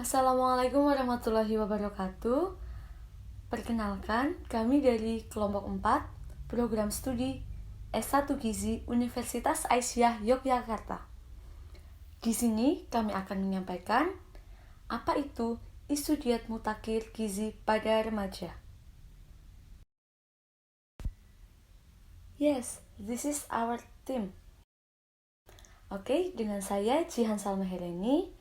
Assalamualaikum warahmatullahi wabarakatuh. Perkenalkan, kami dari kelompok 4, program studi S1 Gizi Universitas Aisyah Yogyakarta. Di sini kami akan menyampaikan apa itu isu diet mutakhir gizi pada remaja. Yes, this is our team. Oke, dengan saya Jihan Salma Heleni.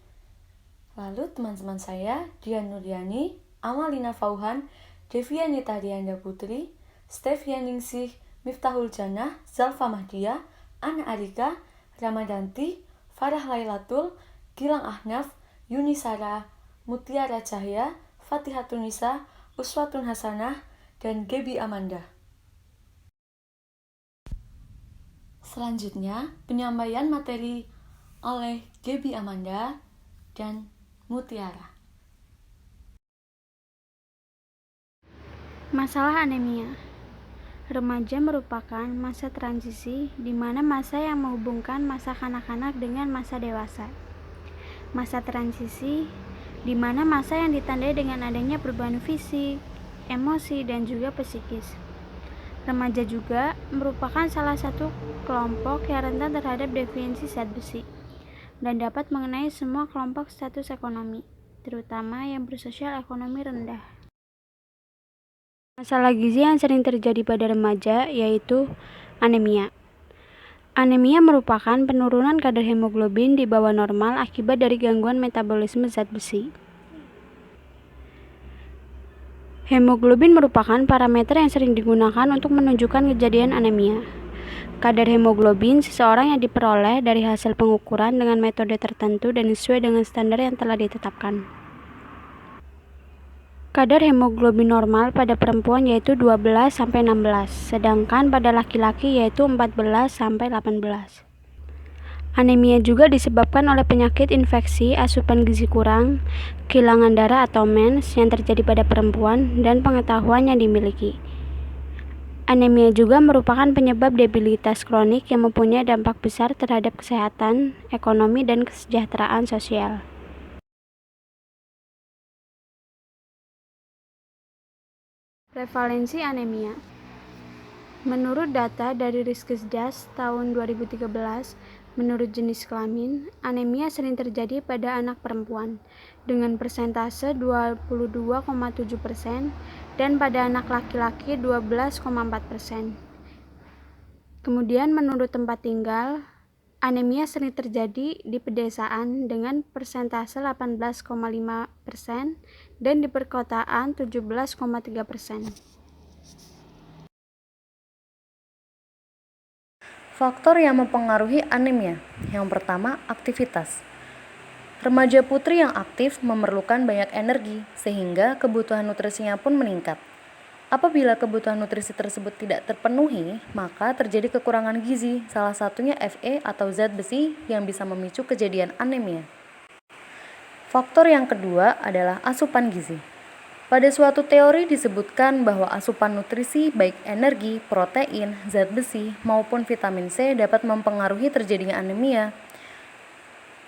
Lalu teman-teman saya, Dian Nuriani, Amalina Fauhan, Devianita Dianda Putri, Stevian Ningsih, Miftahul Jannah, Zalfa Mahdia, Ana Arika, Ramadanti, Farah Lailatul, Gilang Ahnaf, Yunisara, Mutiara Cahya, Fatihatun Nisa, Uswatun Hasanah, dan Gebi Amanda. Selanjutnya, penyampaian materi oleh Gebi Amanda dan Mutiara. Masalah anemia. Remaja merupakan masa transisi di mana masa yang menghubungkan masa kanak-kanak dengan masa dewasa. Masa transisi di mana masa yang ditandai dengan adanya perubahan fisik, emosi, dan juga psikis. Remaja juga merupakan salah satu kelompok yang rentan terhadap definisi zat besi dan dapat mengenai semua kelompok status ekonomi, terutama yang bersosial ekonomi rendah. Masalah gizi yang sering terjadi pada remaja yaitu anemia. Anemia merupakan penurunan kadar hemoglobin di bawah normal akibat dari gangguan metabolisme zat besi. Hemoglobin merupakan parameter yang sering digunakan untuk menunjukkan kejadian anemia. Kadar hemoglobin seseorang yang diperoleh dari hasil pengukuran dengan metode tertentu dan sesuai dengan standar yang telah ditetapkan. Kadar hemoglobin normal pada perempuan yaitu 12-16, sedangkan pada laki-laki yaitu 14-18. Anemia juga disebabkan oleh penyakit infeksi, asupan gizi kurang, kehilangan darah atau mens yang terjadi pada perempuan, dan pengetahuan yang dimiliki. Anemia juga merupakan penyebab debilitas kronik yang mempunyai dampak besar terhadap kesehatan, ekonomi, dan kesejahteraan sosial. Prevalensi anemia. Menurut data dari Riskesdas tahun 2013, menurut jenis kelamin, anemia sering terjadi pada anak perempuan dengan persentase 22,7% dan pada anak laki-laki 12,4%. Kemudian menurut tempat tinggal, anemia sering terjadi di pedesaan dengan persentase 18,5% dan di perkotaan 17,3%. Faktor yang mempengaruhi anemia. Yang pertama, aktivitas. Remaja putri yang aktif memerlukan banyak energi, sehingga kebutuhan nutrisinya pun meningkat. Apabila kebutuhan nutrisi tersebut tidak terpenuhi, maka terjadi kekurangan gizi, salah satunya Fe atau zat besi yang bisa memicu kejadian anemia. Faktor yang kedua adalah asupan gizi. Pada suatu teori disebutkan bahwa asupan nutrisi baik energi, protein, zat besi, maupun vitamin C dapat mempengaruhi terjadinya anemia.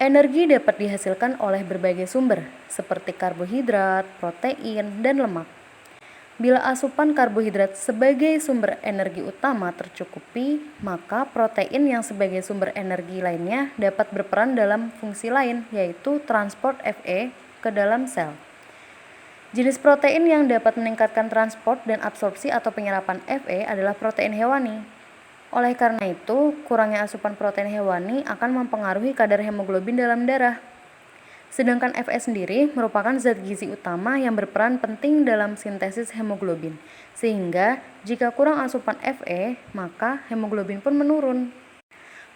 Energi dapat dihasilkan oleh berbagai sumber, seperti karbohidrat, protein, dan lemak. Bila asupan karbohidrat sebagai sumber energi utama tercukupi, maka protein yang sebagai sumber energi lainnya dapat berperan dalam fungsi lain, yaitu transport Fe ke dalam sel. Jenis protein yang dapat meningkatkan transport dan absorpsi atau penyerapan Fe adalah protein hewani. Oleh karena itu, kurangnya asupan protein hewani akan mempengaruhi kadar hemoglobin dalam darah. Sedangkan Fe sendiri merupakan zat gizi utama yang berperan penting dalam sintesis hemoglobin. Sehingga, jika kurang asupan Fe, maka hemoglobin pun menurun.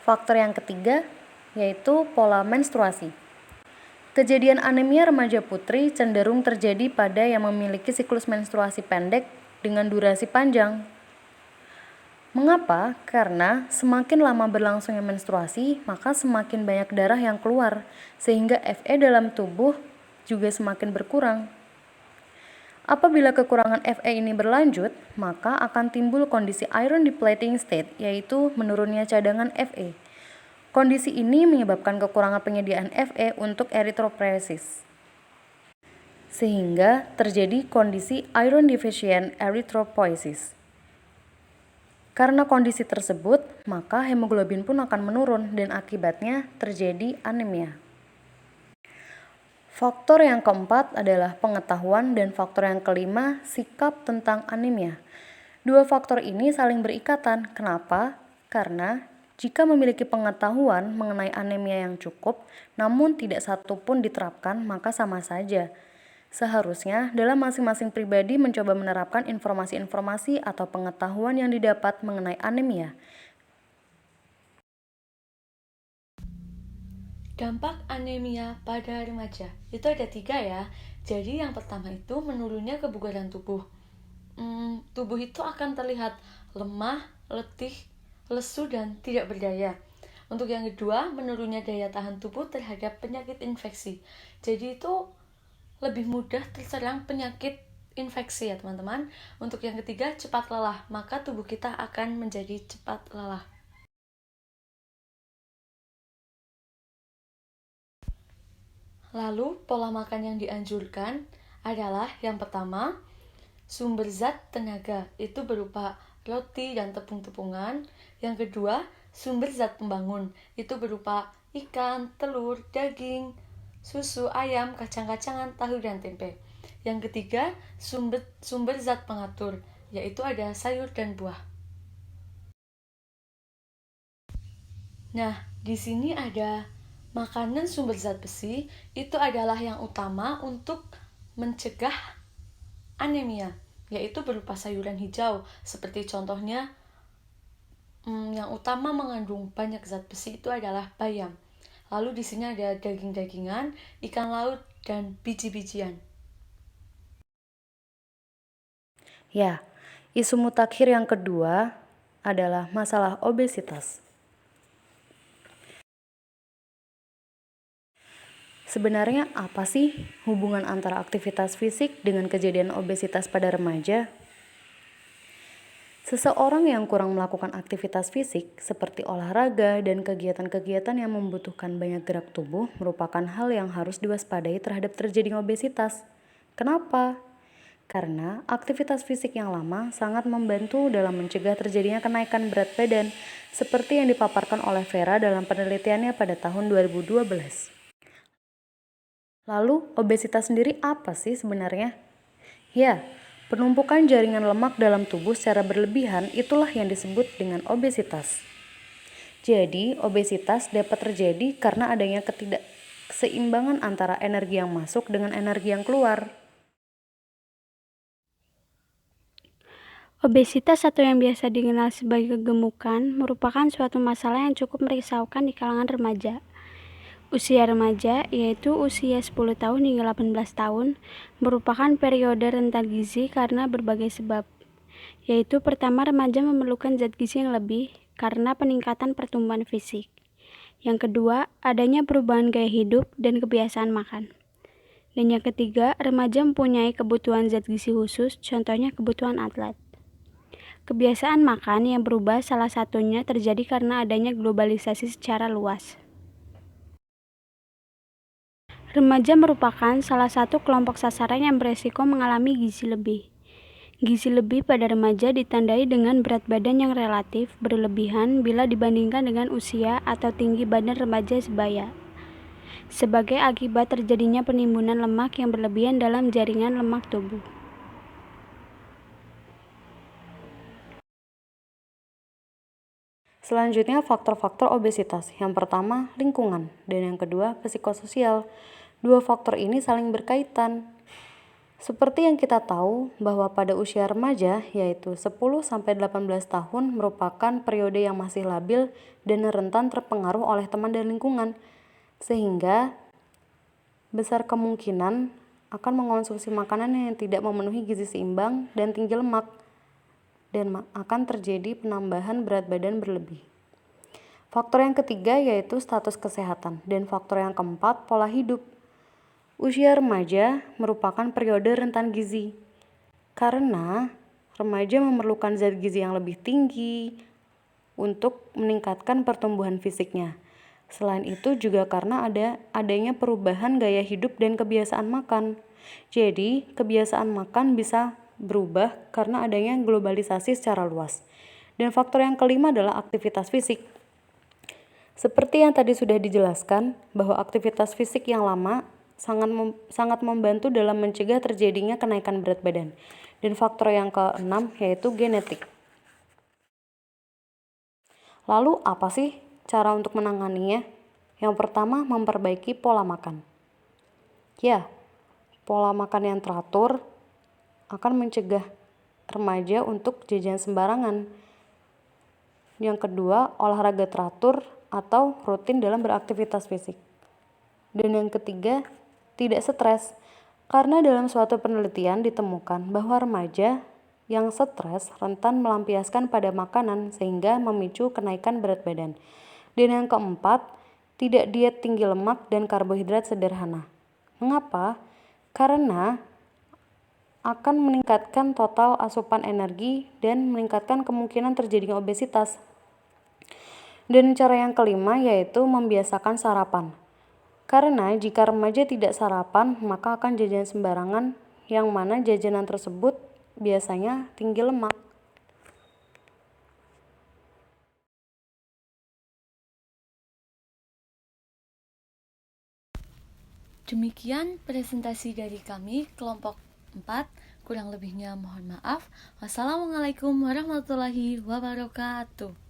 Faktor yang ketiga, yaitu pola menstruasi. Kejadian anemia remaja putri cenderung terjadi pada yang memiliki siklus menstruasi pendek dengan durasi panjang. Mengapa? Karena semakin lama berlangsungnya menstruasi, maka semakin banyak darah yang keluar, sehingga Fe dalam tubuh juga semakin berkurang. Apabila kekurangan Fe ini berlanjut, maka akan timbul kondisi iron depleting state, yaitu menurunnya cadangan Fe. Kondisi ini menyebabkan kekurangan penyediaan Fe untuk eritropoiesis. sehingga terjadi kondisi iron deficient erythropoiesis. Karena kondisi tersebut, maka hemoglobin pun akan menurun dan akibatnya terjadi anemia. Faktor yang keempat adalah pengetahuan dan faktor yang kelima sikap tentang anemia. Dua faktor ini saling berikatan. Kenapa? Karena jika memiliki pengetahuan mengenai anemia yang cukup, namun tidak satu pun diterapkan, maka sama saja. Seharusnya dalam masing-masing pribadi mencoba menerapkan informasi-informasi atau pengetahuan yang didapat mengenai anemia. Dampak anemia pada remaja itu ada 3 ya. Jadi yang pertama itu menurunnya kebugaran tubuh. Tubuh itu akan terlihat lemah, letih, lesu, dan tidak berdaya. Untuk yang kedua, menurunnya daya tahan tubuh terhadap penyakit infeksi. Jadi itu lebih mudah terserang penyakit infeksi ya teman-teman. Untuk yang ketiga, cepat lelah. Maka tubuh kita akan menjadi cepat lelah. Lalu, pola makan yang dianjurkan adalah yang pertama, sumber zat tenaga, itu berupa roti dan tepung-tepungan. Yang kedua, sumber zat pembangun, itu berupa ikan, telur, daging, susu, ayam, kacang-kacangan, tahu, dan tempe. Yang ketiga, sumber zat pengatur, yaitu ada sayur dan buah. Nah, di sini ada makanan sumber zat besi, itu adalah yang utama untuk mencegah anemia, yaitu berupa sayuran hijau, seperti contohnya yang utama mengandung banyak zat besi itu adalah bayam. Lalu di sini ada daging-dagingan, ikan laut, dan biji-bijian. Ya, isu mutakhir yang kedua adalah masalah obesitas. Sebenarnya apa sih hubungan antara aktivitas fisik dengan kejadian obesitas pada remaja? Seseorang yang kurang melakukan aktivitas fisik seperti olahraga dan kegiatan-kegiatan yang membutuhkan banyak gerak tubuh merupakan hal yang harus diwaspadai terhadap terjadinya obesitas. Kenapa? Karena aktivitas fisik yang lama sangat membantu dalam mencegah terjadinya kenaikan berat badan seperti yang dipaparkan oleh Vera dalam penelitiannya pada tahun 2012. Lalu, obesitas sendiri apa sih sebenarnya? Ya, penumpukan jaringan lemak dalam tubuh secara berlebihan itulah yang disebut dengan obesitas. Jadi, obesitas dapat terjadi karena adanya ketidakseimbangan antara energi yang masuk dengan energi yang keluar. Obesitas atau yang biasa dikenal sebagai kegemukan merupakan suatu masalah yang cukup merisaukan di kalangan remaja. Usia remaja, yaitu usia 10 tahun hingga 18 tahun, merupakan periode rentan gizi karena berbagai sebab. Yaitu pertama, remaja memerlukan zat gizi yang lebih karena peningkatan pertumbuhan fisik. Yang kedua, adanya perubahan gaya hidup dan kebiasaan makan. Dan yang ketiga, remaja mempunyai kebutuhan zat gizi khusus, contohnya kebutuhan atlet. Kebiasaan makan yang berubah salah satunya terjadi karena adanya globalisasi secara luas. Remaja merupakan salah satu kelompok sasaran yang beresiko mengalami gizi lebih. Gizi lebih pada remaja ditandai dengan berat badan yang relatif berlebihan bila dibandingkan dengan usia atau tinggi badan remaja sebaya. Sebagai akibat terjadinya penimbunan lemak yang berlebihan dalam jaringan lemak tubuh. Selanjutnya faktor-faktor obesitas. Yang pertama, lingkungan, dan yang kedua, psikososial. Dua faktor ini saling berkaitan. Seperti yang kita tahu bahwa pada usia remaja, yaitu 10-18 tahun merupakan periode yang masih labil dan rentan terpengaruh oleh teman dan lingkungan, sehingga besar kemungkinan akan mengonsumsi makanan yang tidak memenuhi gizi seimbang dan tinggi lemak, dan akan terjadi penambahan berat badan berlebih. Faktor yang ketiga yaitu status kesehatan, dan faktor yang keempat pola hidup. Usia remaja merupakan periode rentan gizi, karena remaja memerlukan zat gizi yang lebih tinggi untuk meningkatkan pertumbuhan fisiknya. Selain itu juga karena adanya perubahan gaya hidup dan kebiasaan makan. Jadi, kebiasaan makan bisa berubah karena adanya globalisasi secara luas. Dan faktor yang kelima adalah aktivitas fisik. Seperti yang tadi sudah dijelaskan, bahwa aktivitas fisik yang lama sangat membantu dalam mencegah terjadinya kenaikan berat badan. Dan faktor yang keenam yaitu genetik. Lalu apa sih cara untuk menanganinya? Yang pertama, memperbaiki pola makan. Ya, pola makan yang teratur akan mencegah remaja untuk jajan sembarangan. Yang kedua, olahraga teratur atau rutin dalam beraktivitas fisik. Dan yang ketiga, tidak stres. Karena dalam suatu penelitian ditemukan bahwa remaja yang stres rentan melampiaskan pada makanan sehingga memicu kenaikan berat badan. Dan yang keempat, tidak diet tinggi lemak dan karbohidrat sederhana. Mengapa? Karena akan meningkatkan total asupan energi dan meningkatkan kemungkinan terjadinya obesitas. Dan cara yang kelima yaitu membiasakan sarapan. Karena jika remaja tidak sarapan, maka akan jajan sembarangan, yang mana jajanan tersebut biasanya tinggi lemak. Demikian presentasi dari kami kelompok 4. Kurang lebihnya mohon maaf. Wassalamualaikum warahmatullahi wabarakatuh.